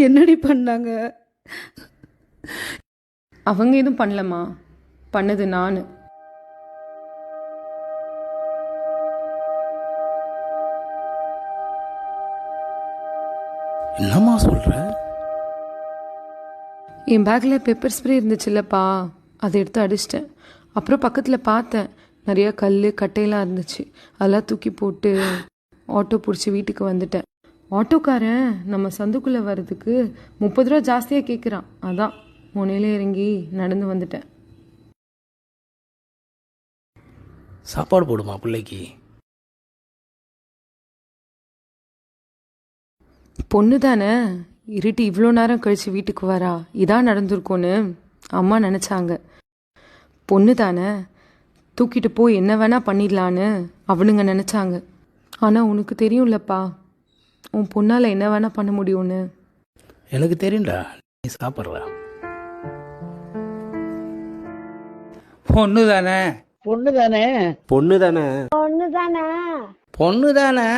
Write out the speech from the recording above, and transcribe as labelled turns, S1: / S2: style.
S1: என்னடி பண்ணாங்க?
S2: அவங்க எதுவும் பண்ணலம்மா, பண்ணது நான்.
S3: என்னம்மா சொல்ற?
S2: என் பேக்கில் பெப்பர் ஸ்ப்ரே இருந்துச்சுல்லப்பா, அதை எடுத்து அடிச்சிட்டேன். அப்புறம் பக்கத்தில் பார்த்தேன், நிறையா கல் கட்டையெல்லாம் இருந்துச்சு. அதெல்லாம் தூக்கி போட்டு ஆட்டோ பிடிச்சி வீட்டுக்கு வந்துட்டேன். ஆட்டோக்காரன் நம்ம சந்துக்குள்ளே வர்றதுக்கு 30 ரூபா ஜாஸ்தியாக கேட்குறான். அதான் முனையில இறங்கி நடந்து வந்துட்டேன்.
S3: சாப்பாடு போடுமா பிள்ளைக்கு?
S2: பொண்ணு தானே, இருட்டி இவ்வளோ நேரம் கழித்து வீட்டுக்கு வரா, இதான் நடந்திருக்கோன்னு அம்மா நினச்சாங்க. பொண்ணு தானே, தூக்கிட்டு போய் என்ன வேணால் பண்ணிடலான்னு அவனுங்க நினச்சாங்க. ஆனால் உனக்கு தெரியும்லப்பா, உன் பொண்ணால் என்ன வேணால் பண்ண முடியும்னு.
S3: எனக்கு தெரியும்டா, நீ சாப்பிட்ற. பொண்ணு தானே,
S4: பொண்ணு தானே,
S5: பொண்ணு தானே,
S4: பொண்ணு தானே,
S3: பொண்ணு தானே.